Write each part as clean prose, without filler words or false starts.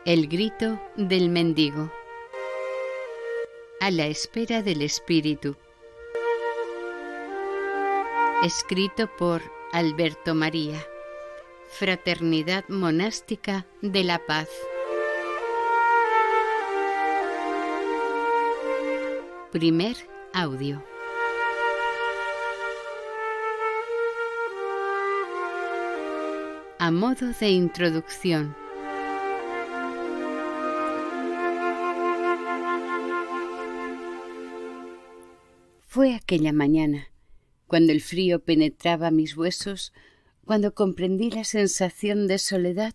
El grito del mendigo. A la espera del Espíritu. Escrito por Alberto María. Fraternidad Monástica de la Paz. Primer audio. A modo de introducción. Fue aquella mañana, cuando el frío penetraba mis huesos, cuando comprendí la sensación de soledad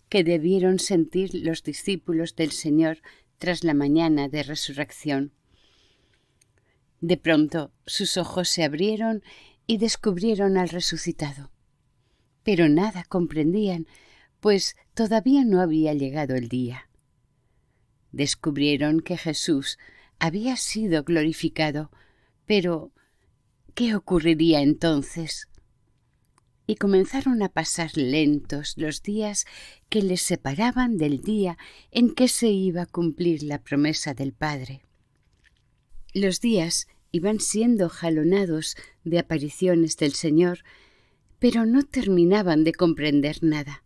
que debieron sentir los discípulos del Señor tras la mañana de resurrección. De pronto sus ojos se abrieron y descubrieron al resucitado. Pero nada comprendían, pues todavía no había llegado el día. Descubrieron que Jesús había sido glorificado, pero ¿qué ocurriría entonces? Y comenzaron a pasar lentos los días que les separaban del día en que se iba a cumplir la promesa del Padre. Los días iban siendo jalonados de apariciones del Señor, pero no terminaban de comprender nada.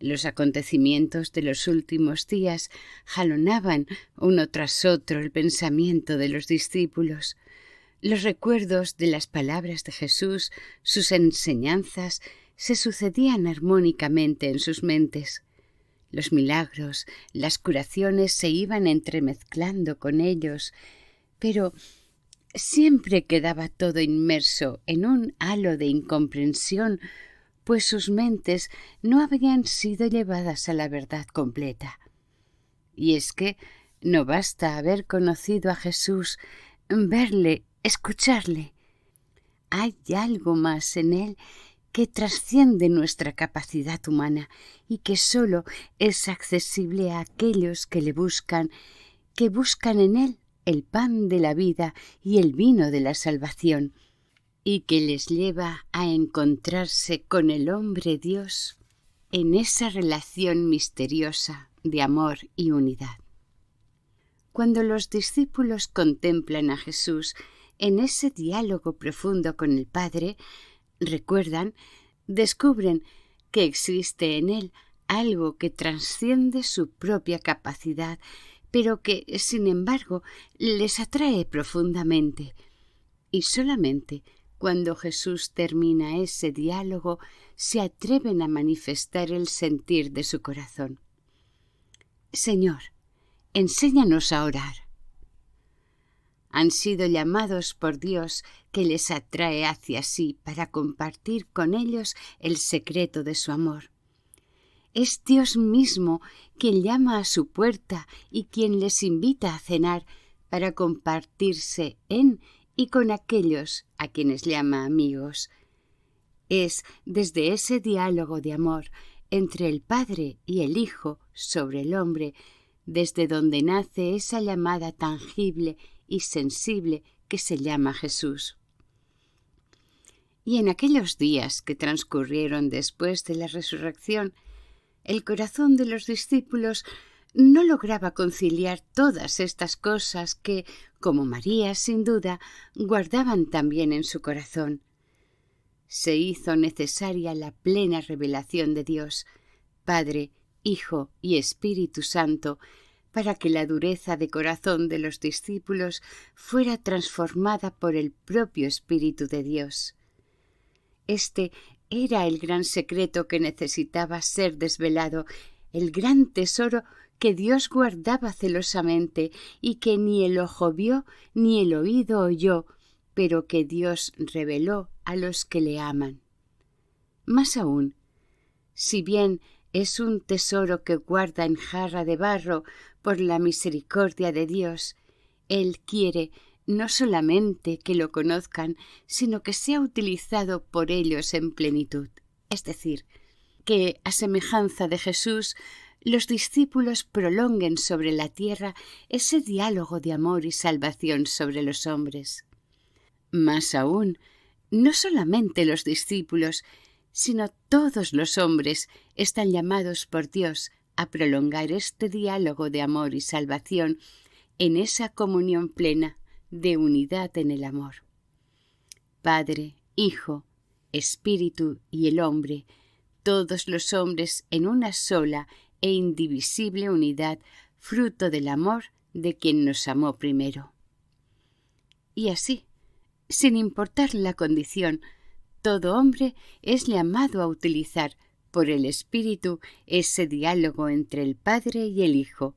Los acontecimientos de los últimos días jalonaban uno tras otro el pensamiento de los discípulos. Los recuerdos de las palabras de Jesús, sus enseñanzas, se sucedían armónicamente en sus mentes. Los milagros, las curaciones se iban entremezclando con ellos, pero siempre quedaba todo inmerso en un halo de incomprensión, pues sus mentes no habían sido llevadas a la verdad completa. Y es que no basta haber conocido a Jesús, verle, escucharle. Hay algo más en él que trasciende nuestra capacidad humana y que sólo es accesible a aquellos que le buscan, que buscan en él el pan de la vida y el vino de la salvación, y que les lleva a encontrarse con el hombre Dios en esa relación misteriosa de amor y unidad. Cuando los discípulos contemplan a Jesús en ese diálogo profundo con el Padre, recuerdan, descubren que existe en él algo que trasciende su propia capacidad, pero que, sin embargo, les atrae profundamente. Y solamente cuando Jesús termina ese diálogo, se atreven a manifestar el sentir de su corazón. Señor, enséñanos a orar. Han sido llamados por Dios, que les atrae hacia sí para compartir con ellos el secreto de su amor. Es Dios mismo quien llama a su puerta y quien les invita a cenar para compartirse en y con aquellos a quienes llama amigos. Es desde ese diálogo de amor entre el Padre y el Hijo sobre el hombre, desde donde nace esa llamada tangible y sensible que se llama Jesús. Y en aquellos días que transcurrieron después de la resurrección, el corazón de los discípulos no lograba conciliar todas estas cosas que, como María, sin duda, guardaban también en su corazón. Se hizo necesaria la plena revelación de Dios, Padre, Hijo y Espíritu Santo, para que la dureza de corazón de los discípulos fuera transformada por el propio Espíritu de Dios. Este era el gran secreto que necesitaba ser desvelado, el gran tesoro que Dios guardaba celosamente y que ni el ojo vio ni el oído oyó, pero que Dios reveló a los que le aman. Más aún, si bien es un tesoro que guarda en jarra de barro por la misericordia de Dios, Él quiere no solamente que lo conozcan, sino que sea utilizado por ellos en plenitud. Es decir, que, a semejanza de Jesús, los discípulos prolonguen sobre la tierra ese diálogo de amor y salvación sobre los hombres. Más aún, no solamente los discípulos, sino todos los hombres están llamados por Dios a prolongar este diálogo de amor y salvación en esa comunión plena de unidad en el amor. Padre, Hijo, Espíritu y el hombre, todos los hombres en una sola e indivisible unidad, fruto del amor de quien nos amó primero. Y así, sin importar la condición, todo hombre es llamado a utilizar por el Espíritu ese diálogo entre el Padre y el Hijo.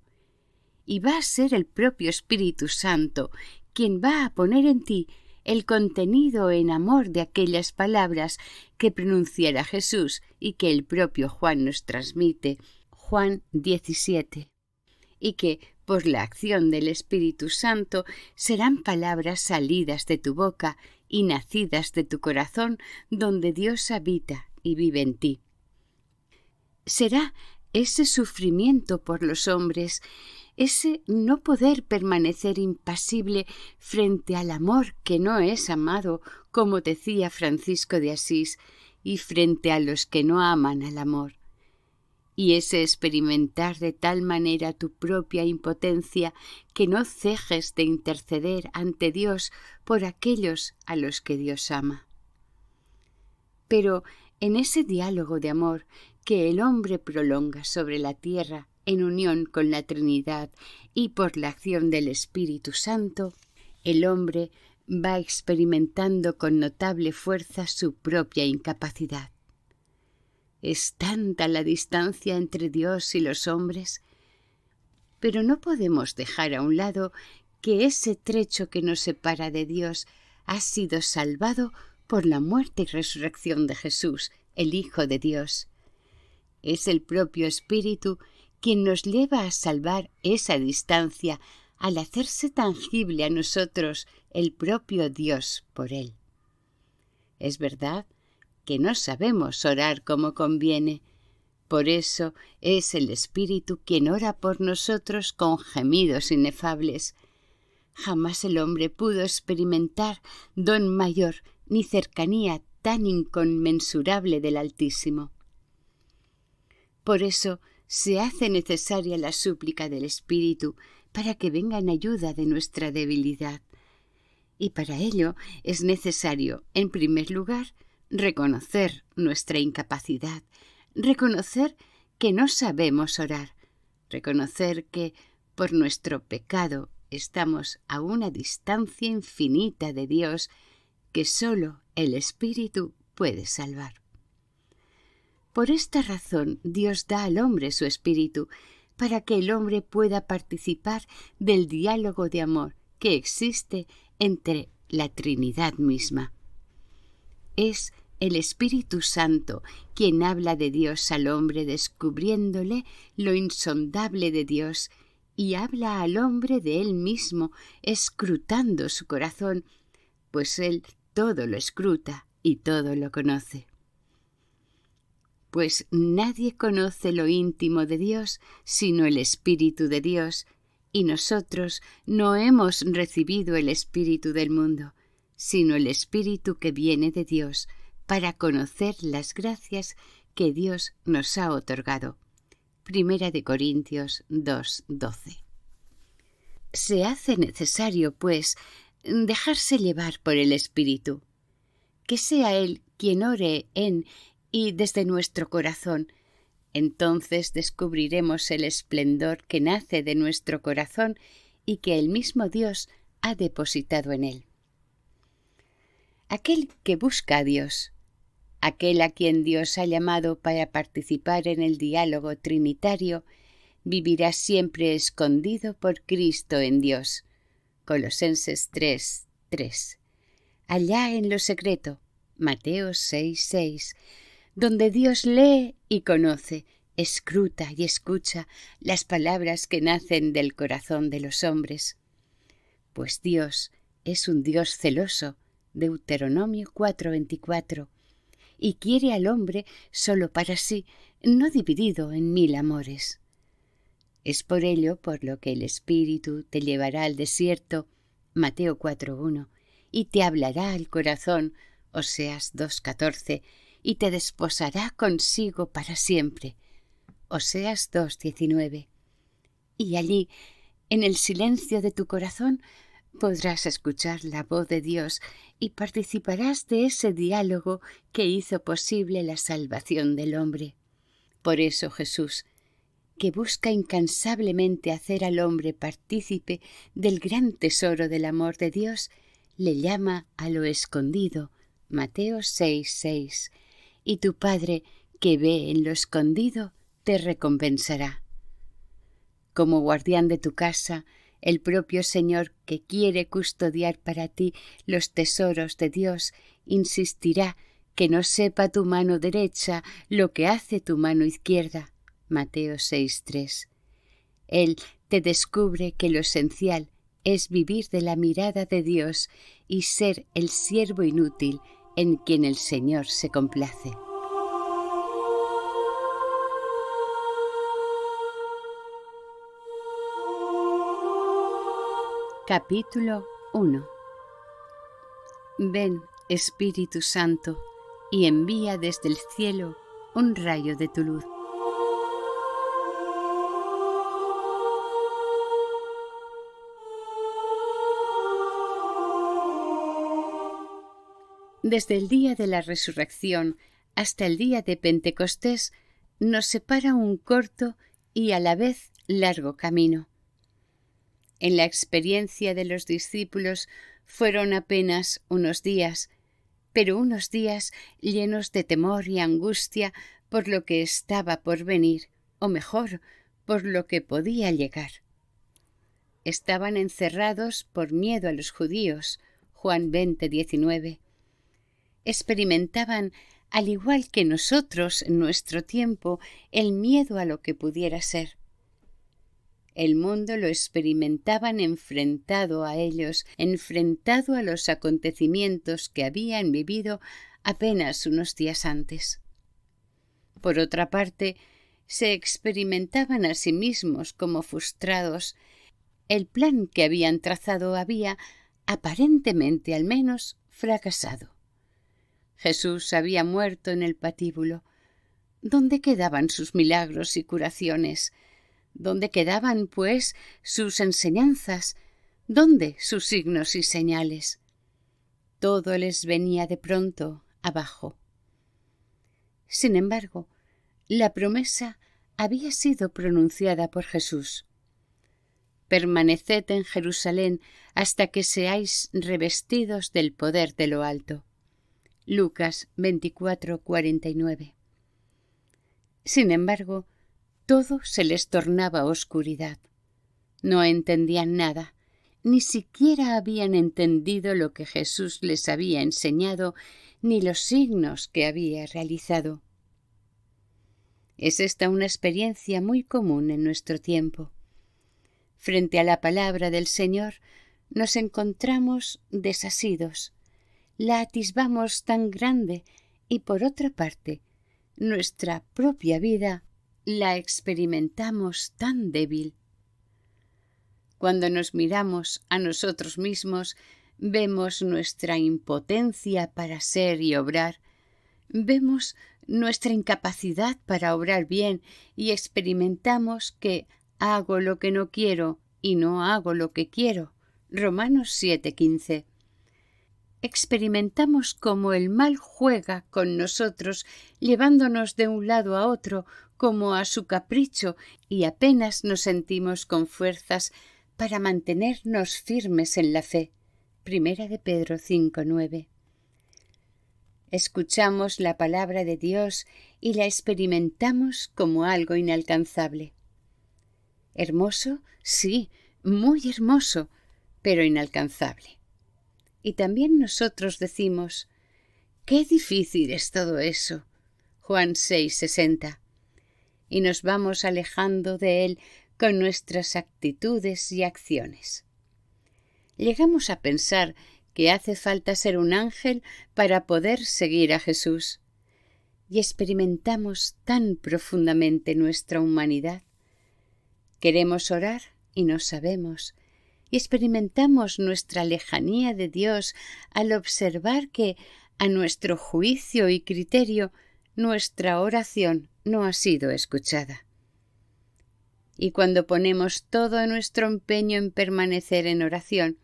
Y va a ser el propio Espíritu Santo quien va a poner en ti el contenido en amor de aquellas palabras que pronunciará Jesús y que el propio Juan nos transmite, Juan 17, y que, por la acción del Espíritu Santo, serán palabras salidas de tu boca y nacidas de tu corazón, donde Dios habita y vive en ti. Será ese sufrimiento por los hombres, ese no poder permanecer impasible frente al amor que no es amado, como decía Francisco de Asís, y frente a los que no aman al amor. Y ese experimentar de tal manera tu propia impotencia que no cejes de interceder ante Dios por aquellos a los que Dios ama. Pero en ese diálogo de amor que el hombre prolonga sobre la tierra en unión con la Trinidad y por la acción del Espíritu Santo, el hombre va experimentando con notable fuerza su propia incapacidad. Es tanta la distancia entre Dios y los hombres, pero no podemos dejar a un lado que ese trecho que nos separa de Dios ha sido salvado por la muerte y resurrección de Jesús, el Hijo de Dios. Es el propio Espíritu quien nos lleva a salvar esa distancia al hacerse tangible a nosotros el propio Dios por Él. Es verdad que no sabemos orar como conviene. Por eso es el Espíritu quien ora por nosotros con gemidos inefables. Jamás el hombre pudo experimentar don mayor ni cercanía tan inconmensurable del Altísimo. Por eso se hace necesaria la súplica del Espíritu para que venga en ayuda de nuestra debilidad. Y para ello es necesario, en primer lugar, reconocer nuestra incapacidad, reconocer que no sabemos orar, reconocer que, por nuestro pecado, estamos a una distancia infinita de Dios que sólo el Espíritu puede salvar. Por esta razón, Dios da al hombre su Espíritu, para que el hombre pueda participar del diálogo de amor que existe entre la Trinidad misma. Es el Espíritu Santo quien habla de Dios al hombre descubriéndole lo insondable de Dios y habla al hombre de él mismo escrutando su corazón, pues él todo lo escruta y todo lo conoce. Pues nadie conoce lo íntimo de Dios sino el Espíritu de Dios, y nosotros no hemos recibido el Espíritu del mundo, sino el Espíritu que viene de Dios, para conocer las gracias que Dios nos ha otorgado. 1 Corintios 2:12. Se hace necesario, pues, dejarse llevar por el Espíritu, que sea Él quien ore en y desde nuestro corazón. Entonces descubriremos el esplendor que nace de nuestro corazón y que el mismo Dios ha depositado en él. Aquel que busca a Dios, aquel a quien Dios ha llamado para participar en el diálogo trinitario, vivirá siempre escondido por Cristo en Dios. Colosenses 3:3. Allá en lo secreto, Mateo 6:6, donde Dios lee y conoce, escruta y escucha las palabras que nacen del corazón de los hombres. Pues Dios es un Dios celoso, Deuteronomio 4:24, y quiere al hombre solo para sí, no dividido en 1000 amores. Es por ello por lo que el Espíritu te llevará al desierto, Mateo 4:1, y te hablará al corazón, Oseas 2:14, y te desposará consigo para siempre, Oseas 2:19. Y allí, en el silencio de tu corazón, podrás escuchar la voz de Dios y participarás de ese diálogo que hizo posible la salvación del hombre. Por eso Jesús, que busca incansablemente hacer al hombre partícipe del gran tesoro del amor de Dios, le llama a lo escondido, Mateo 6:6, y tu Padre, que ve en lo escondido, te recompensará. Como guardián de tu casa, el propio Señor, que quiere custodiar para ti los tesoros de Dios, insistirá que no sepa tu mano derecha lo que hace tu mano izquierda. Mateo 6:3. Él te descubre que lo esencial es vivir de la mirada de Dios y ser el siervo inútil en quien el Señor se complace. Capítulo 1. Ven, Espíritu Santo, y envía desde el cielo un rayo de tu luz. Desde el día de la resurrección hasta el día de Pentecostés nos separa un corto y a la vez largo camino. En la experiencia de los discípulos fueron apenas unos días, pero unos días llenos de temor y angustia por lo que estaba por venir, o mejor, por lo que podía llegar. Estaban encerrados por miedo a los judíos, Juan 20:19. Experimentaban, al igual que nosotros en nuestro tiempo, el miedo a lo que pudiera ser. El mundo lo experimentaban enfrentado a ellos, enfrentado a los acontecimientos que habían vivido apenas unos días antes. Por otra parte, se experimentaban a sí mismos como frustrados. El plan que habían trazado había, aparentemente al menos, fracasado. Jesús había muerto en el patíbulo. ¿Dónde quedaban sus milagros y curaciones? ¿Dónde quedaban, pues, sus enseñanzas? ¿Dónde sus signos y señales? Todo les venía de pronto abajo. Sin embargo, la promesa había sido pronunciada por Jesús. Permaneced en Jerusalén hasta que seáis revestidos del poder de lo alto. Lucas 24:49. Sin embargo, todo se les tornaba oscuridad. No entendían nada, ni siquiera habían entendido lo que Jesús les había enseñado, ni los signos que había realizado. Es esta una experiencia muy común en nuestro tiempo. Frente a la palabra del Señor nos encontramos desasidos, la atisbamos tan grande y, por otra parte, nuestra propia vida la experimentamos tan débil. Cuando nos miramos a nosotros mismos, vemos nuestra impotencia para ser y obrar, vemos nuestra incapacidad para obrar bien y experimentamos que hago lo que no quiero y no hago lo que quiero. Romanos 7:15. Experimentamos cómo el mal juega con nosotros, llevándonos de un lado a otro como a su capricho, y apenas nos sentimos con fuerzas para mantenernos firmes en la fe. Primera de Pedro 5:9. Escuchamos la palabra de Dios y la experimentamos como algo inalcanzable. Hermoso, sí, muy hermoso, pero inalcanzable. Y también nosotros decimos, ¡qué difícil es todo eso! Juan 6:60. Y nos vamos alejando de él con nuestras actitudes y acciones. Llegamos a pensar que hace falta ser un ángel para poder seguir a Jesús. Y experimentamos tan profundamente nuestra humanidad. Queremos orar y no sabemos. Y experimentamos nuestra lejanía de Dios al observar que, a nuestro juicio y criterio, nuestra oración no ha sido escuchada. Y cuando ponemos todo nuestro empeño en permanecer en oración,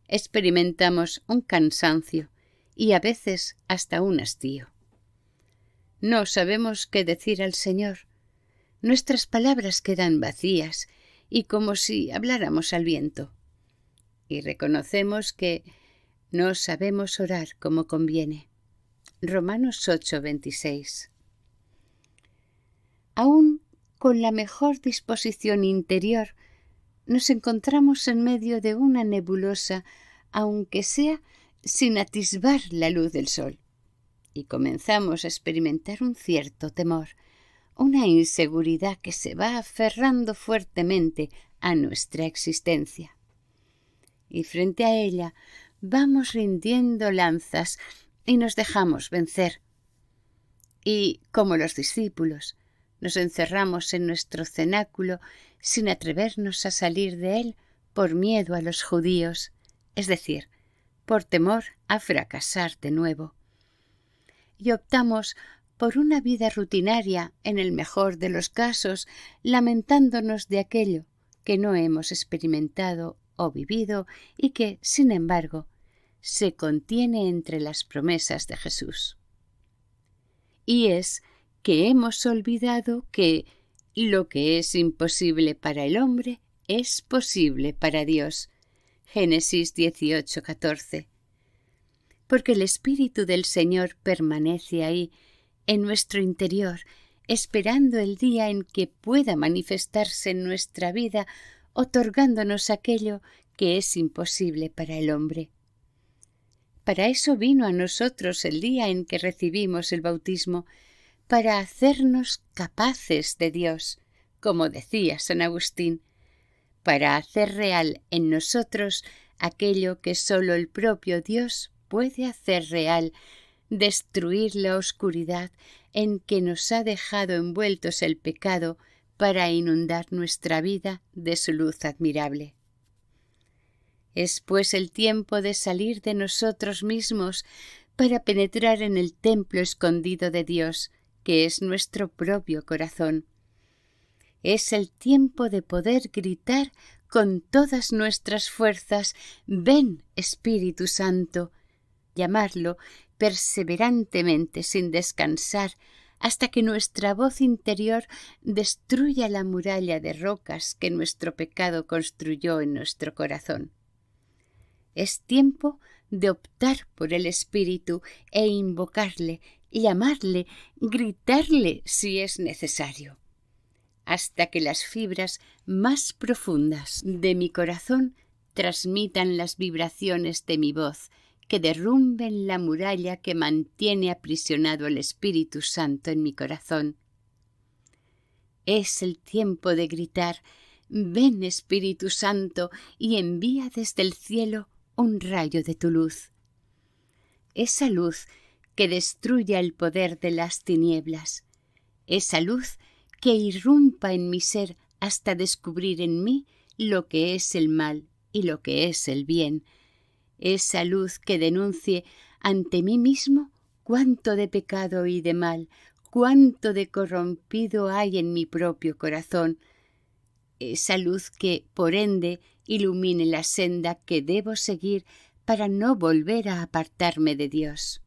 experimentamos un cansancio y a veces hasta un hastío. No sabemos qué decir al Señor. Nuestras palabras quedan vacías y como si habláramos al viento. Y reconocemos que no sabemos orar como conviene. Romanos 8:26. Aún con la mejor disposición interior, nos encontramos en medio de una nebulosa, aunque sea sin atisbar la luz del sol, y comenzamos a experimentar un cierto temor, una inseguridad que se va aferrando fuertemente a nuestra existencia. Y frente a ella vamos rindiendo lanzas y nos dejamos vencer. Y, como los discípulos, nos encerramos en nuestro cenáculo sin atrevernos a salir de él por miedo a los judíos, es decir, por temor a fracasar de nuevo. Y optamos por una vida rutinaria, en el mejor de los casos, lamentándonos de aquello que no hemos experimentado o vivido y que, sin embargo, se contiene entre las promesas de Jesús. Y es que hemos olvidado que lo que es imposible para el hombre es posible para Dios. Génesis 18:14. Porque el Espíritu del Señor permanece ahí, en nuestro interior, esperando el día en que pueda manifestarse en nuestra vida, otorgándonos aquello que es imposible para el hombre. Para eso vino a nosotros el día en que recibimos el bautismo, para hacernos capaces de Dios, como decía San Agustín, para hacer real en nosotros aquello que sólo el propio Dios puede hacer real, destruir la oscuridad en que nos ha dejado envueltos el pecado para inundar nuestra vida de su luz admirable. Es pues el tiempo de salir de nosotros mismos para penetrar en el templo escondido de Dios, que es nuestro propio corazón. Es el tiempo de poder gritar con todas nuestras fuerzas: «Ven, Espíritu Santo», llamarlo perseverantemente sin descansar hasta que nuestra voz interior destruya la muralla de rocas que nuestro pecado construyó en nuestro corazón. Es tiempo de optar por el Espíritu e invocarle, llamarle, gritarle si es necesario, hasta que las fibras más profundas de mi corazón transmitan las vibraciones de mi voz, que derrumben la muralla que mantiene aprisionado el Espíritu Santo en mi corazón. Es el tiempo de gritar: «Ven, Espíritu Santo, y envía desde el cielo un rayo de tu luz». Esa luz que destruya el poder de las tinieblas, esa luz que irrumpa en mi ser hasta descubrir en mí lo que es el mal y lo que es el bien, esa luz que denuncie ante mí mismo cuánto de pecado y de mal, cuánto de corrompido hay en mi propio corazón, esa luz que, por ende, ilumine la senda que debo seguir para no volver a apartarme de Dios.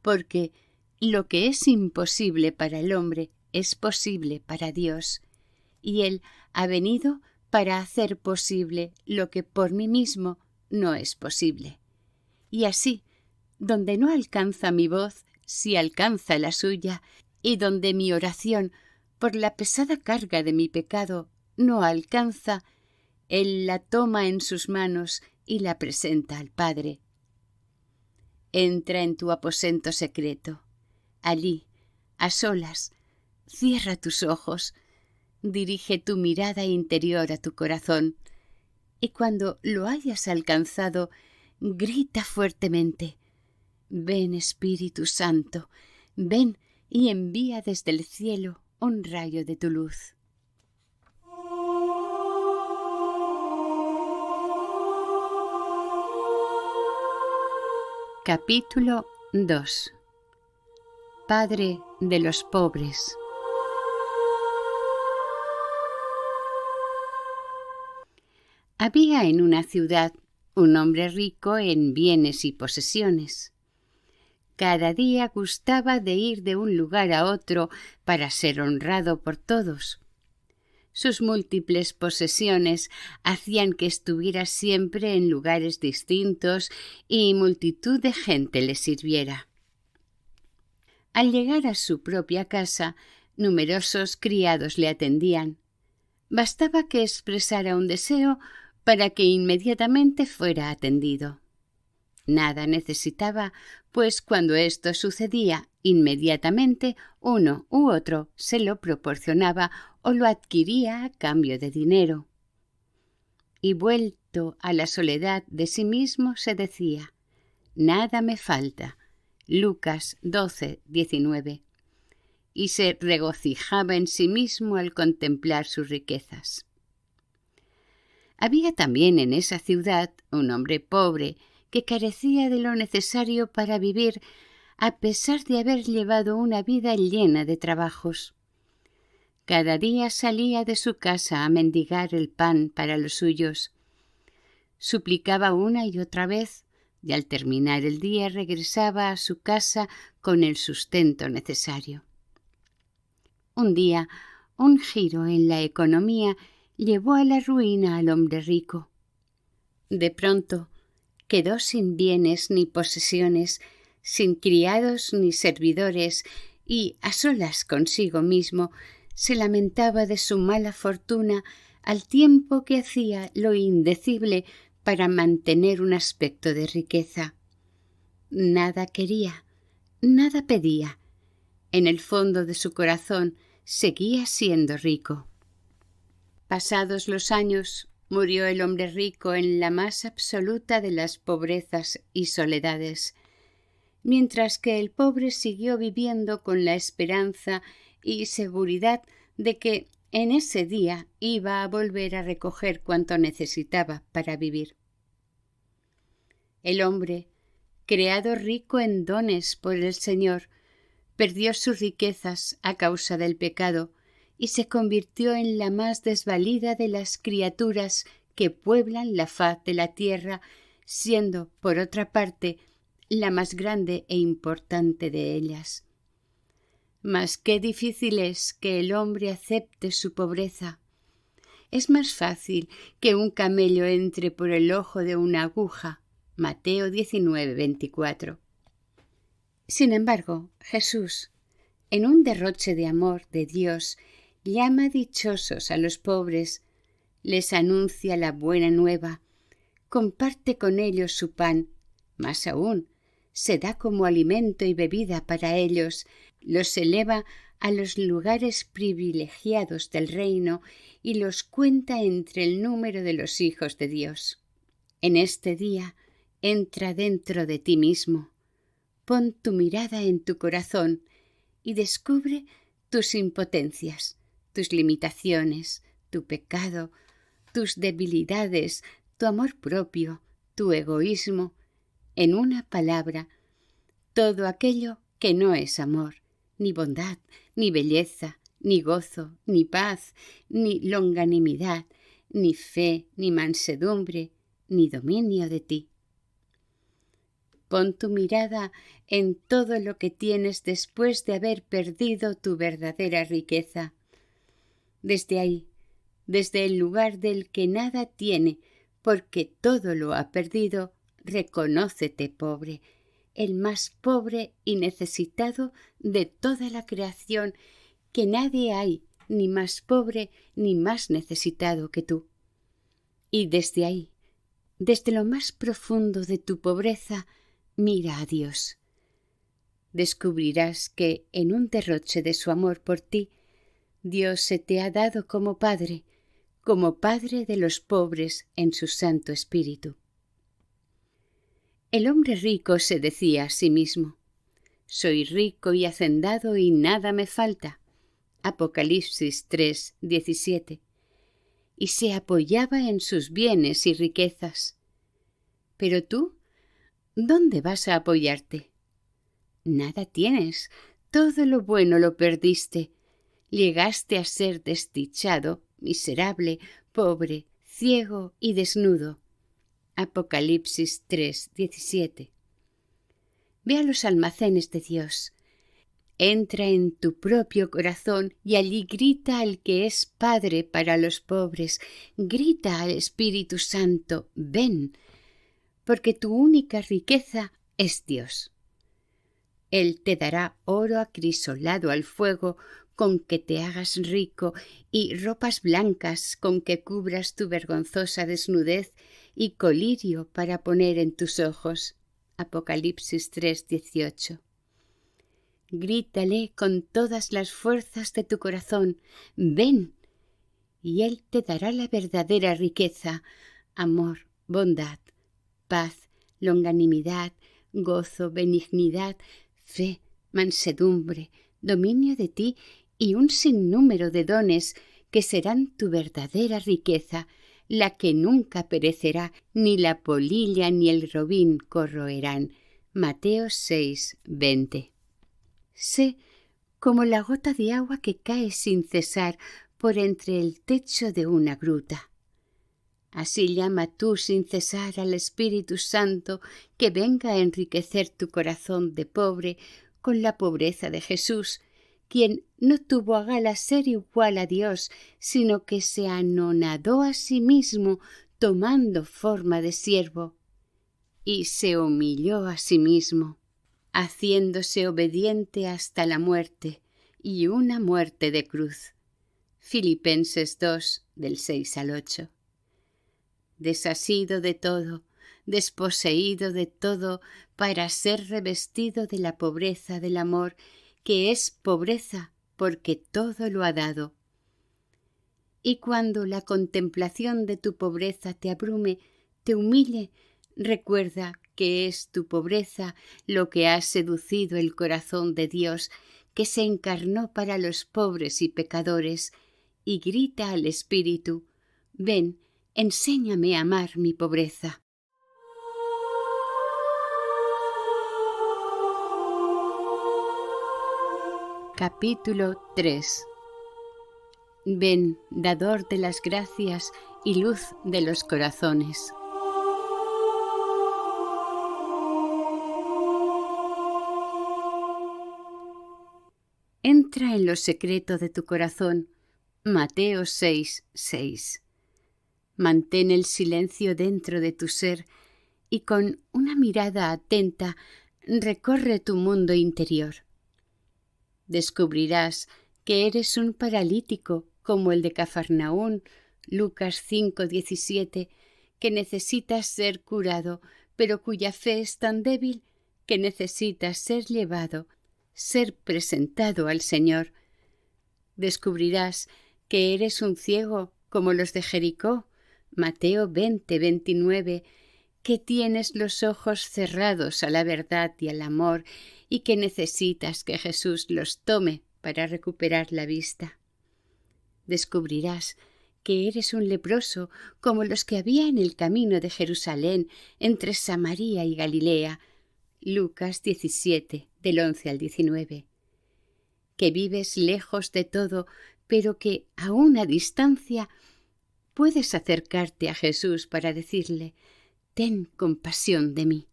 Porque lo que es imposible para el hombre es posible para Dios, y Él ha venido para hacer posible lo que por mí mismo no es posible. Y así, donde no alcanza mi voz, sí alcanza la suya, y donde mi oración, por la pesada carga de mi pecado, no alcanza, Él la toma en sus manos y la presenta al Padre. Entra en tu aposento secreto. Allí, a solas, cierra tus ojos, dirige tu mirada interior a tu corazón, y cuando lo hayas alcanzado, grita fuertemente: «Ven, Espíritu Santo, ven y envía desde el cielo un rayo de tu luz». Capítulo 2. Padre de los pobres. Había en una ciudad un hombre rico en bienes y posesiones. Cada día gustaba de ir de un lugar a otro para ser honrado por todos. Sus múltiples posesiones hacían que estuviera siempre en lugares distintos y multitud de gente le sirviera. Al llegar a su propia casa, numerosos criados le atendían. Bastaba que expresara un deseo para que inmediatamente fuera atendido. Nada necesitaba, pues cuando esto sucedía, inmediatamente uno u otro se lo proporcionaba o lo adquiría a cambio de dinero. Y vuelto a la soledad de sí mismo se decía: «Nada me falta». Lucas 12:19. Y se regocijaba en sí mismo al contemplar sus riquezas. Había también en esa ciudad un hombre pobre que carecía de lo necesario para vivir, a pesar de haber llevado una vida llena de trabajos. Cada día salía de su casa a mendigar el pan para los suyos. Suplicaba una y otra vez, y al terminar el día regresaba a su casa con el sustento necesario. Un día, un giro en la economía llevó a la ruina al hombre rico. De pronto, quedó sin bienes ni posesiones, sin criados ni servidores, y, a solas consigo mismo, se lamentaba de su mala fortuna al tiempo que hacía lo indecible para mantener un aspecto de riqueza. Nada quería, nada pedía. En el fondo de su corazón seguía siendo rico. Pasados los años, murió el hombre rico en la más absoluta de las pobrezas y soledades, mientras que el pobre siguió viviendo con la esperanza y seguridad de que en ese día iba a volver a recoger cuanto necesitaba para vivir. El hombre, creado rico en dones por el Señor, perdió sus riquezas a causa del pecado y se convirtió en la más desvalida de las criaturas que pueblan la faz de la tierra, siendo, por otra parte, la más grande e importante de ellas. Mas qué difícil es que el hombre acepte su pobreza. Es más fácil que un camello entre por el ojo de una aguja. Mateo 19:24. Sin embargo, Jesús, en un derroche de amor de Dios, llama dichosos a los pobres, les anuncia la buena nueva, comparte con ellos su pan, más aún, se da como alimento y bebida para ellos, los eleva a los lugares privilegiados del reino y los cuenta entre el número de los hijos de Dios. En este día, entra dentro de ti mismo, pon tu mirada en tu corazón y descubre tus impotencias, tus limitaciones, tu pecado, tus debilidades, tu amor propio, tu egoísmo, en una palabra, todo aquello que no es amor, ni bondad, ni belleza, ni gozo, ni paz, ni longanimidad, ni fe, ni mansedumbre, ni dominio de ti. Pon tu mirada en todo lo que tienes después de haber perdido tu verdadera riqueza. Desde ahí, desde el lugar del que nada tiene, porque todo lo ha perdido, reconócete pobre, el más pobre y necesitado de toda la creación, que nadie hay ni más pobre ni más necesitado que tú. Y desde ahí, desde lo más profundo de tu pobreza, mira a Dios. Descubrirás que, en un derroche de su amor por ti, Dios se te ha dado como Padre de los pobres en su Santo Espíritu. El hombre rico se decía a sí mismo: «Soy rico y hacendado y nada me falta». Apocalipsis 3:17. Y se apoyaba en sus bienes y riquezas. Pero tú, ¿dónde vas a apoyarte? Nada tienes, todo lo bueno lo perdiste. Llegaste a ser desdichado, miserable, pobre, ciego y desnudo. Apocalipsis 3:17. Ve a los almacenes de Dios. Entra en tu propio corazón y allí grita al que es Padre para los pobres. Grita al Espíritu Santo, ven, porque tu única riqueza es Dios. Él te dará oro acrisolado al fuego con que te hagas rico y ropas blancas con que cubras tu vergonzosa desnudez y colirio para poner en tus ojos. Apocalipsis 3:18. Grítale con todas las fuerzas de tu corazón, ven, y Él te dará la verdadera riqueza, amor, bondad, paz, longanimidad, gozo, benignidad, fe, mansedumbre, dominio de ti y un sinnúmero de dones que serán tu verdadera riqueza, la que nunca perecerá, ni la polilla ni el robín corroerán. Mateo 6:20. Sé como la gota de agua que cae sin cesar por entre el techo de una gruta. Así llama tú sin cesar al Espíritu Santo que venga a enriquecer tu corazón de pobre con la pobreza de Jesús, quien no tuvo a gala ser igual a Dios, sino que se anonadó a sí mismo tomando forma de siervo, y se humilló a sí mismo, haciéndose obediente hasta la muerte, y una muerte de cruz. Filipenses 2, del 6 al 8. Desasido de todo, desposeído de todo, para ser revestido de la pobreza del amor, que es pobreza porque todo lo ha dado. Y cuando la contemplación de tu pobreza te abrume, te humille, recuerda que es tu pobreza lo que ha seducido el corazón de Dios, que se encarnó para los pobres y pecadores, y grita al Espíritu, ven, enséñame a amar mi pobreza. Capítulo 3. Ven, dador de las gracias y luz de los corazones. Entra en lo secreto de tu corazón. Mateo 6:6. Mantén el silencio dentro de tu ser y con una mirada atenta recorre tu mundo interior. Descubrirás que eres un paralítico como el de Cafarnaún, Lucas 5:17, que necesita ser curado, pero cuya fe es tan débil que necesita ser llevado, ser presentado al Señor. Descubrirás que eres un ciego como los de Jericó, Mateo 20:29, que tienes los ojos cerrados a la verdad y al amor y que necesitas que Jesús los tome para recuperar la vista. Descubrirás que eres un leproso como los que había en el camino de Jerusalén entre Samaria y Galilea, Lucas 17, del 11 al 19. Que vives lejos de todo, pero que a una distancia puedes acercarte a Jesús para decirle, ten compasión de mí.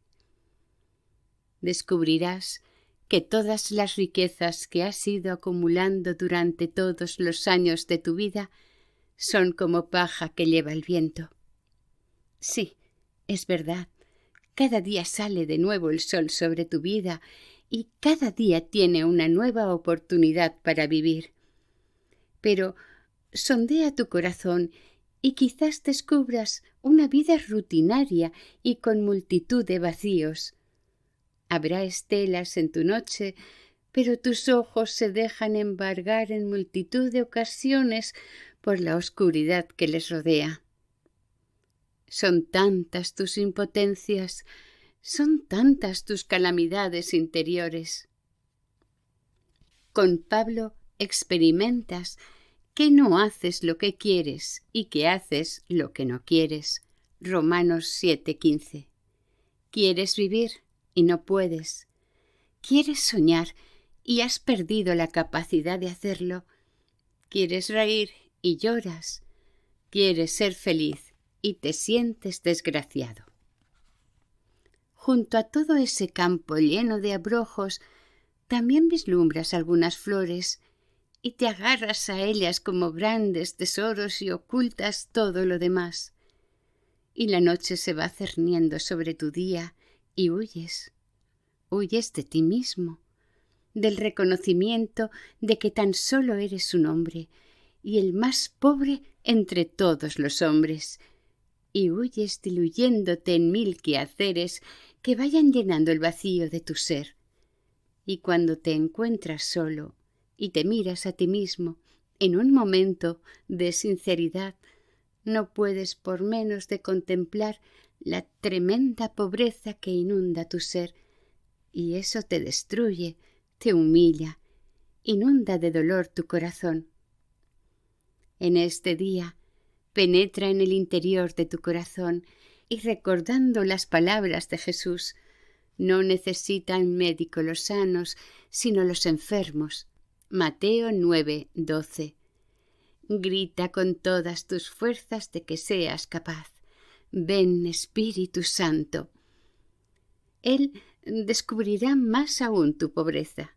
Descubrirás que todas las riquezas que has ido acumulando durante todos los años de tu vida son como paja que lleva el viento. Sí, es verdad, cada día sale de nuevo el sol sobre tu vida y cada día tiene una nueva oportunidad para vivir. Pero sondea tu corazón y quizás descubras una vida rutinaria y con multitud de vacíos. Habrá estelas en tu noche, pero tus ojos se dejan embargar en multitud de ocasiones por la oscuridad que les rodea. Son tantas tus impotencias, son tantas tus calamidades interiores. Con Pablo experimentas que no haces lo que quieres y que haces lo que no quieres. Romanos 7:15. Quieres vivir y no puedes. Quieres soñar y has perdido la capacidad de hacerlo. Quieres reír y lloras. Quieres ser feliz y te sientes desgraciado. Junto a todo ese campo lleno de abrojos, también vislumbras algunas flores y te agarras a ellas como grandes tesoros y ocultas todo lo demás. Y la noche se va cerniendo sobre tu día y huyes de ti mismo, del reconocimiento de que tan solo eres un hombre y el más pobre entre todos los hombres, y huyes diluyéndote en mil quehaceres que vayan llenando el vacío de tu ser. Y cuando te encuentras solo y te miras a ti mismo en un momento de sinceridad, no puedes por menos de contemplar la tremenda pobreza que inunda tu ser, y eso te destruye, te humilla, inunda de dolor tu corazón. En este día, penetra en el interior de tu corazón y recordando las palabras de Jesús, no necesitan médico los sanos, sino los enfermos. Mateo 9:12. Grita con todas tus fuerzas de que seas capaz. Ven, Espíritu Santo. Él descubrirá más aún tu pobreza.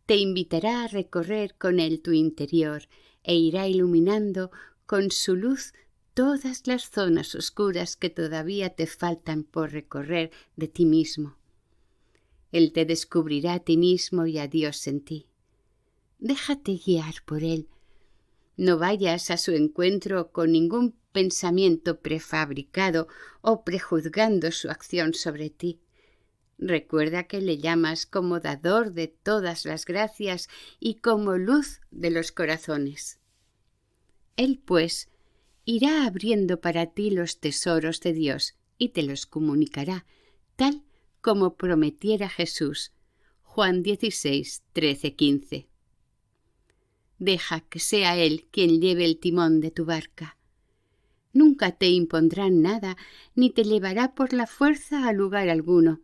Te invitará a recorrer con él tu interior e irá iluminando con su luz todas las zonas oscuras que todavía te faltan por recorrer de ti mismo. Él te descubrirá a ti mismo y a Dios en ti. Déjate guiar por él. No vayas a su encuentro con ningún pensamiento prefabricado o prejuzgando su acción sobre ti. Recuerda que le llamas como dador de todas las gracias y como luz de los corazones. Él, pues, irá abriendo para ti los tesoros de Dios y te los comunicará, tal como prometiera Jesús. Juan 16:13-15. Deja que sea Él quien lleve el timón de tu barca. Nunca te impondrá nada ni te llevará por la fuerza a lugar alguno.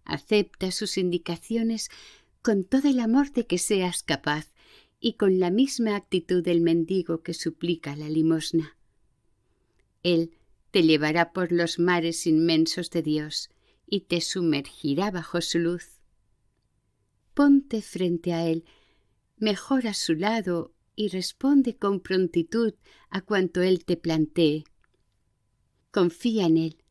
Acepta sus indicaciones con todo el amor de que seas capaz y con la misma actitud del mendigo que suplica la limosna. Él te llevará por los mares inmensos de Dios y te sumergirá bajo su luz. Ponte frente a Él, mejor a su lado y responde con prontitud a cuanto Él te plantee. Confía en Él.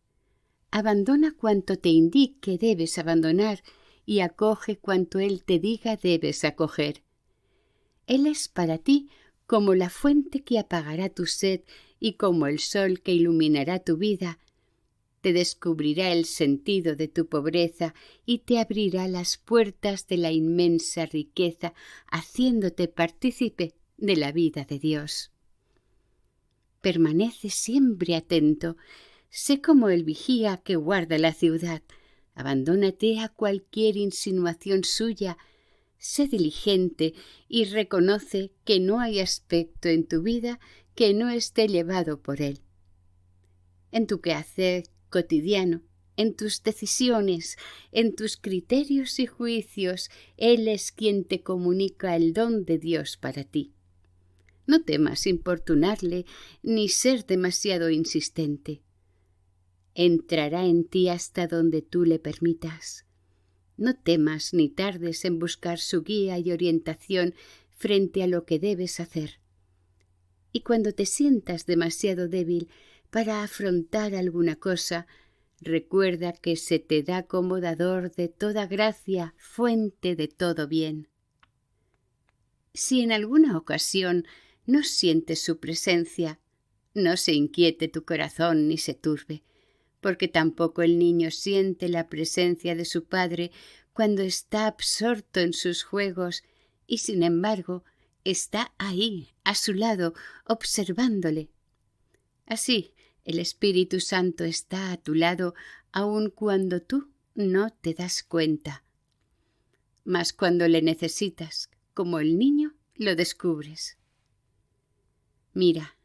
Abandona cuanto te indique debes abandonar y acoge cuanto Él te diga debes acoger. Él es para ti como la fuente que apagará tu sed y como el sol que iluminará tu vida. Te descubrirá el sentido de tu pobreza y te abrirá las puertas de la inmensa riqueza, haciéndote partícipe de la vida de Dios. Permanece siempre atento. Sé como el vigía que guarda la ciudad. Abandónate a cualquier insinuación suya. Sé diligente y reconoce que no hay aspecto en tu vida que no esté llevado por él. En tu quehacer cotidiano, en tus decisiones, en tus criterios y juicios, Él es quien te comunica el don de Dios para ti. No temas importunarle ni ser demasiado insistente. Entrará en ti hasta donde tú le permitas. No temas ni tardes en buscar su guía y orientación frente a lo que debes hacer. Y cuando te sientas demasiado débil para afrontar alguna cosa, recuerda que se te da como dador de toda gracia, fuente de todo bien. Si en alguna ocasión no sientes su presencia, no se inquiete tu corazón ni se turbe, porque tampoco el niño siente la presencia de su padre cuando está absorto en sus juegos y, sin embargo, está ahí, a su lado, observándole. Así, el Espíritu Santo está a tu lado aun cuando tú no te das cuenta. Mas cuando le necesitas, como el niño, lo descubres. Mira,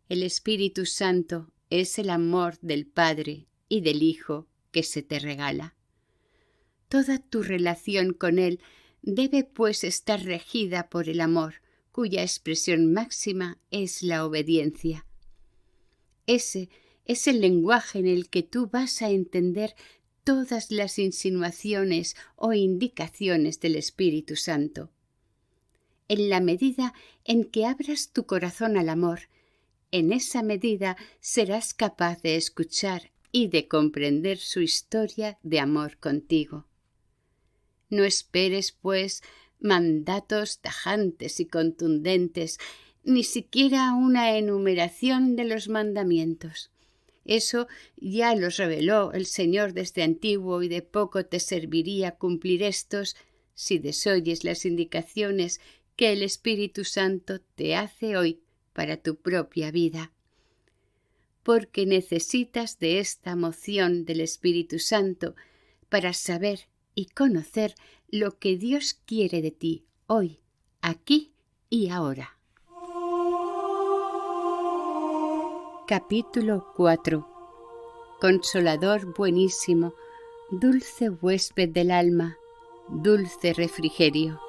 el Espíritu Santo es el amor del Padre y del Hijo que se te regala. Toda tu relación con Él debe pues estar regida por el amor, cuya expresión máxima es la obediencia. Ese es el lenguaje en el que tú vas a entender todas las insinuaciones o indicaciones del Espíritu Santo. En la medida en que abras tu corazón al amor, en esa medida serás capaz de escuchar y de comprender su historia de amor contigo. No esperes, pues, mandatos tajantes y contundentes, ni siquiera una enumeración de los mandamientos. Eso ya los reveló el Señor desde antiguo y de poco te serviría cumplir estos si desoyes las indicaciones que el Espíritu Santo te hace hoy para tu propia vida. Porque necesitas de esta moción del Espíritu Santo para saber y conocer lo que Dios quiere de ti hoy, aquí y ahora. Capítulo 4. Consolador buenísimo, dulce huésped del alma, dulce refrigerio.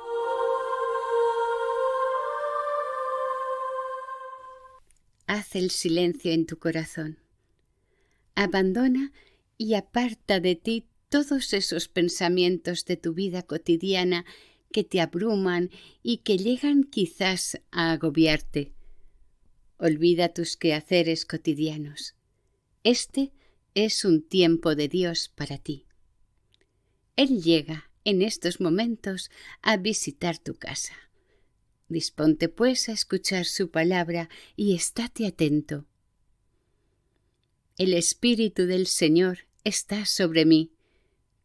Haz el silencio en tu corazón. Abandona y aparta de ti todos esos pensamientos de tu vida cotidiana que te abruman y que llegan quizás a agobiarte. Olvida tus quehaceres cotidianos. Este es un tiempo de Dios para ti. Él llega en estos momentos a visitar tu casa. Disponte pues a escuchar su palabra y estate atento. El Espíritu del Señor está sobre mí,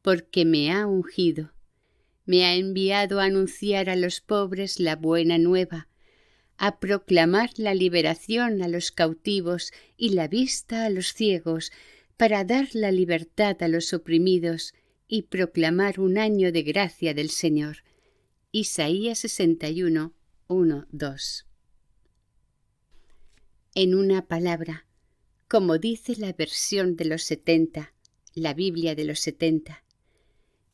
porque me ha ungido. Me ha enviado a anunciar a los pobres la buena nueva, a proclamar la liberación a los cautivos y la vista a los ciegos, para dar la libertad a los oprimidos y proclamar un año de gracia del Señor. Isaías 61, 1, 2. En una palabra, como dice la versión de los 70, la Biblia de los 70,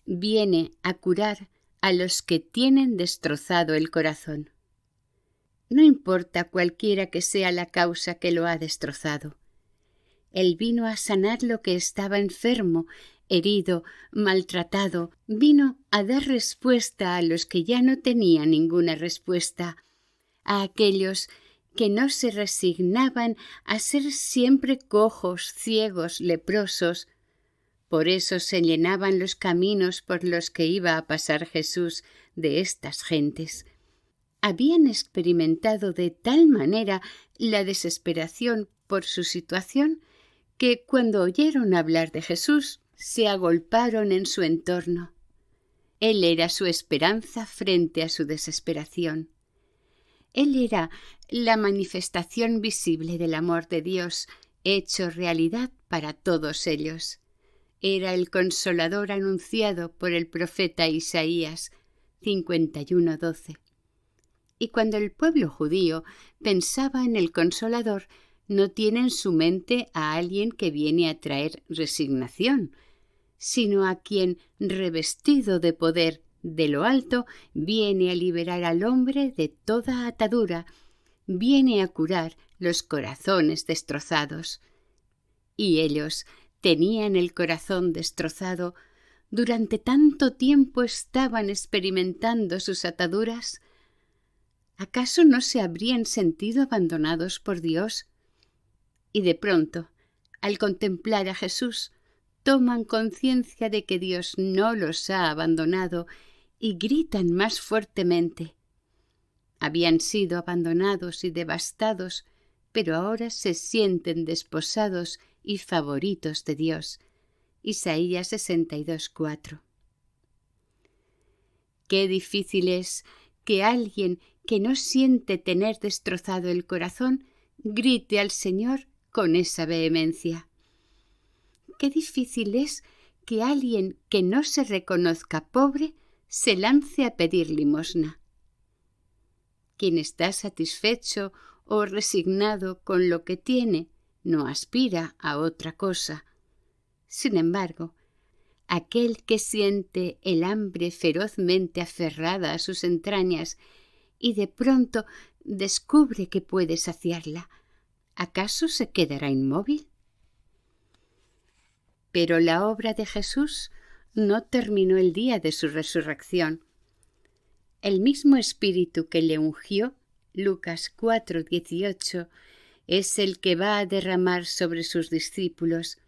viene a curar a los que tienen destrozado el corazón. No importa cualquiera que sea la causa que lo ha destrozado. Él vino a sanar lo que estaba enfermo, herido, maltratado. Vino a dar respuesta a los que ya no tenían ninguna respuesta, a aquellos que no se resignaban a ser siempre cojos, ciegos, leprosos. Por eso se llenaban los caminos por los que iba a pasar Jesús de estas gentes. Habían experimentado de tal manera la desesperación por su situación que cuando oyeron hablar de Jesús se agolparon en su entorno. Él era su esperanza frente a su desesperación. Él era la manifestación visible del amor de Dios, hecho realidad para todos ellos. Era el Consolador anunciado por el profeta Isaías 51:12. Y cuando el pueblo judío pensaba en el Consolador, no tiene en su mente a alguien que viene a traer resignación, sino a quien, revestido de poder de lo alto, viene a liberar al hombre de toda atadura, viene a curar los corazones destrozados. Y ellos tenían el corazón destrozado. Durante tanto tiempo estaban experimentando sus ataduras. ¿Acaso no se habrían sentido abandonados por Dios? Y de pronto, al contemplar a Jesús, toman conciencia de que Dios no los ha abandonado y gritan más fuertemente. Habían sido abandonados y devastados, pero ahora se sienten desposados y favoritos de Dios. Isaías 62:4. Qué difícil es que alguien que no siente tener destrozado el corazón grite al Señor con esa vehemencia. Qué difícil es que alguien que no se reconozca pobre se lance a pedir limosna. Quien está satisfecho o resignado con lo que tiene no aspira a otra cosa. Sin embargo, aquel que siente el hambre ferozmente aferrada a sus entrañas y de pronto descubre que puede saciarla, ¿Acaso se quedará inmóvil? Pero la obra de Jesús no terminó el día de su resurrección. El mismo Espíritu que le ungió, Lucas 4:18, es el que va a derramar sobre sus discípulos,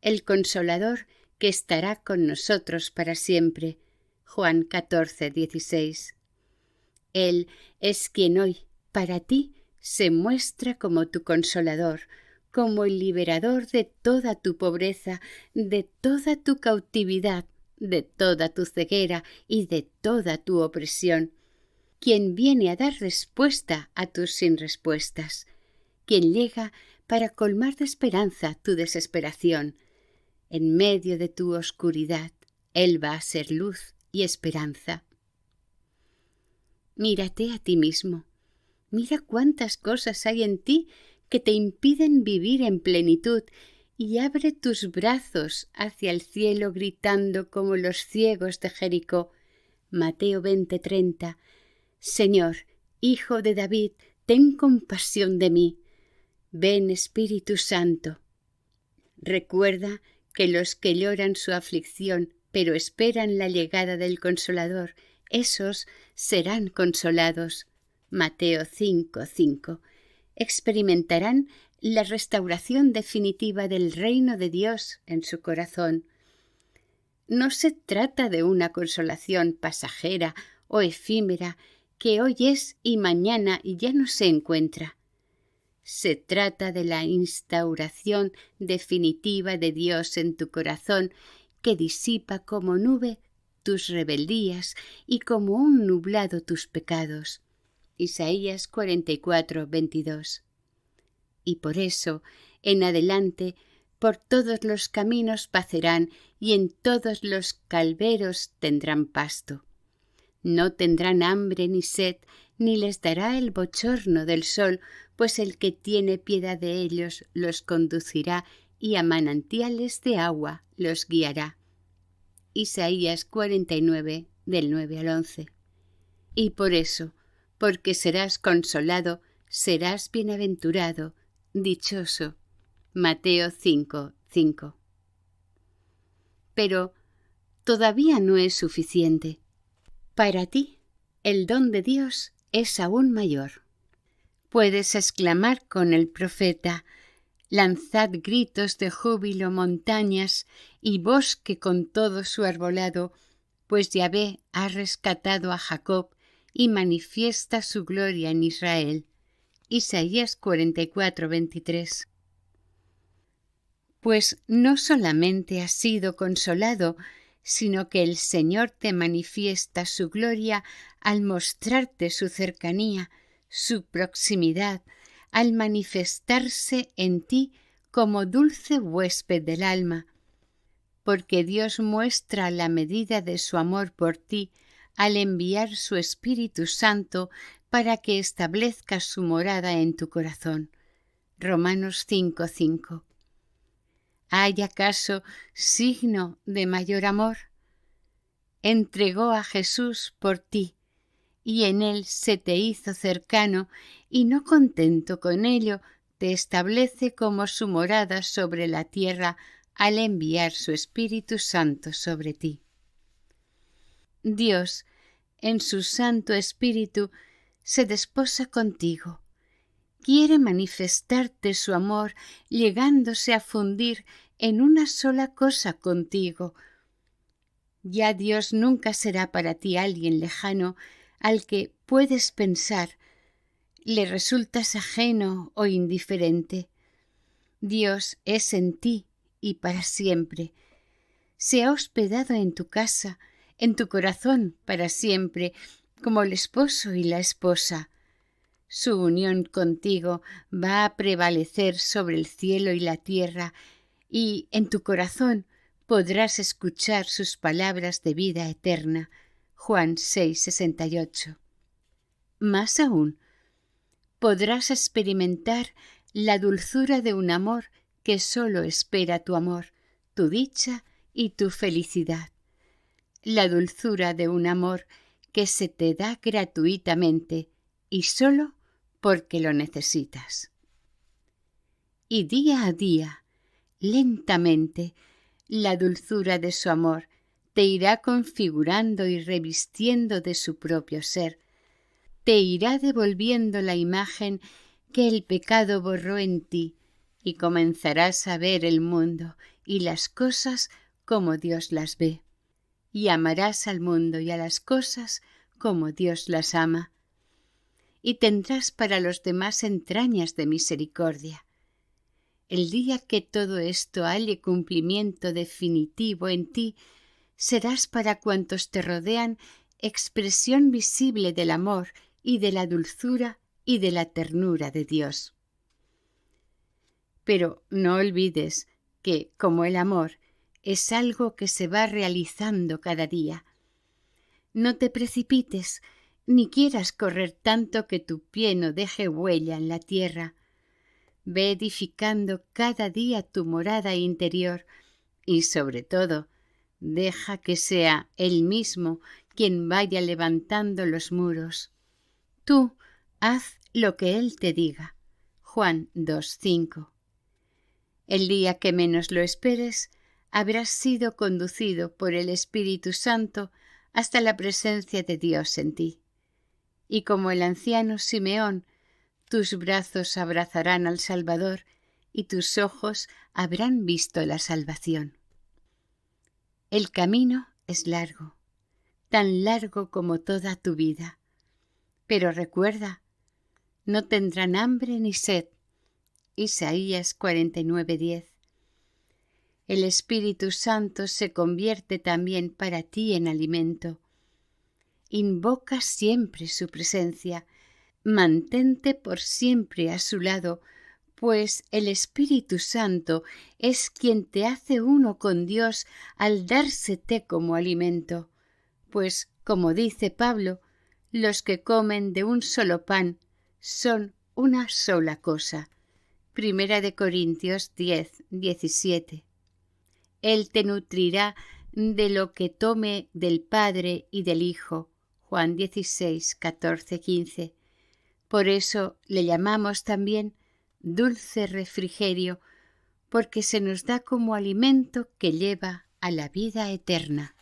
el Consolador que estará con nosotros para siempre. Juan 14:16. Él es quien hoy, para ti, se muestra como tu Consolador, como el liberador de toda tu pobreza, de toda tu cautividad, de toda tu ceguera y de toda tu opresión, quien viene a dar respuesta a tus sin respuestas, quien llega para colmar de esperanza tu desesperación. En medio de tu oscuridad, Él va a ser luz y esperanza. Mírate a ti mismo. Mira cuántas cosas hay en ti que te impiden vivir en plenitud y abre tus brazos hacia el cielo gritando como los ciegos de Jericó. Mateo 20:30. Señor, Hijo de David, ten compasión de mí. Ven, Espíritu Santo. Recuerda que los que lloran su aflicción, pero esperan la llegada del Consolador, esos serán consolados. Mateo 5:5. Experimentarán la restauración definitiva del reino de Dios en su corazón. No se trata de una consolación pasajera o efímera que hoy es y mañana ya no se encuentra. Se trata de la instauración definitiva de Dios en tu corazón que disipa como nube tus rebeldías y como un nublado tus pecados. Isaías 44:22. Y por eso, en adelante, por todos los caminos pacerán y en todos los calveros tendrán pasto. No tendrán hambre ni sed, ni les dará el bochorno del sol, pues el que tiene piedad de ellos los conducirá y a manantiales de agua los guiará. Isaías 49, del 9 al 11. Y por eso, porque serás consolado, serás bienaventurado, dichoso. Mateo 5:5. Pero todavía no es suficiente. Para ti, el don de Dios es aún mayor. Puedes exclamar con el profeta: lanzad gritos de júbilo montañas y bosque con todo su arbolado, pues Yahvé ha rescatado a Jacob y manifiesta su gloria en Israel. Isaías 44:23. Pues no solamente has sido consolado, sino que el Señor te manifiesta su gloria al mostrarte su cercanía, su proximidad, al manifestarse en ti como dulce huésped del alma, porque Dios muestra la medida de su amor por ti al enviar su Espíritu Santo para que establezca su morada en tu corazón. Romanos 5:5. ¿Hay acaso signo de mayor amor? Entregó a Jesús por ti, y en él se te hizo cercano, y no contento con ello, te establece como su morada sobre la tierra al enviar su Espíritu Santo sobre ti. Dios, en su Santo Espíritu, se desposa contigo. Quiere manifestarte su amor, llegándose a fundir en una sola cosa contigo. Ya Dios nunca será para ti alguien lejano al que puedes pensar, le resultas ajeno o indiferente. Dios es en ti y para siempre. Se ha hospedado en tu casa, en tu corazón para siempre, como el esposo y la esposa. Su unión contigo va a prevalecer sobre el cielo y la tierra, y en tu corazón podrás escuchar sus palabras de vida eterna. Juan 6:68. Más aún, podrás experimentar la dulzura de un amor que sólo espera tu amor, tu dicha y tu felicidad. La dulzura de un amor que se te da gratuitamente y sólo porque lo necesitas. y día a día, lentamente, la dulzura de su amor te irá configurando y revistiendo de su propio ser, te irá devolviendo la imagen que el pecado borró en ti y comenzarás a ver el mundo y las cosas como Dios las ve, y amarás al mundo y a las cosas como Dios las ama, y tendrás para los demás entrañas de misericordia. El día que todo esto halle cumplimiento definitivo en ti, serás para cuantos te rodean expresión visible del amor y de la dulzura y de la ternura de Dios. Pero no olvides que, como el amor, es algo que se va realizando cada día. No te precipites, ni quieras correr tanto que tu pie no deje huella en la tierra. Ve edificando cada día tu morada interior y, sobre todo, deja que sea Él mismo quien vaya levantando los muros. Tú haz lo que Él te diga. Juan 2:5. El día que menos lo esperes, habrás sido conducido por el Espíritu Santo hasta la presencia de Dios en ti. Y como el anciano Simeón, tus brazos abrazarán al Salvador y tus ojos habrán visto la salvación. El camino es largo, tan largo como toda tu vida. Pero recuerda, no tendrán hambre ni sed. Isaías 49:10. El Espíritu Santo se convierte también para ti en alimento. Invoca siempre su presencia, mantente por siempre a su lado, pues el Espíritu Santo es quien te hace uno con Dios al dársete como alimento, pues, como dice Pablo, los que comen de un solo pan son una sola cosa. Primera de Corintios 10:17. Él te nutrirá de lo que tome del Padre y del Hijo. Juan 16:14-15. Por eso le llamamos también dulce refrigerio, porque se nos da como alimento que lleva a la vida eterna.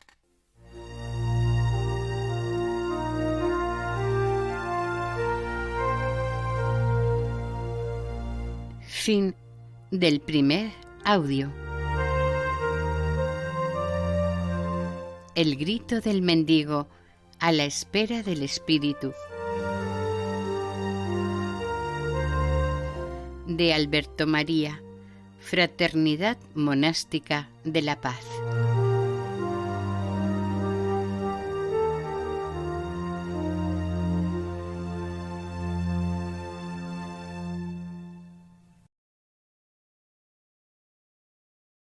Fin del primer audio. El grito del mendigo a la espera del Espíritu. De Alberto María, Fraternidad Monástica de la Paz.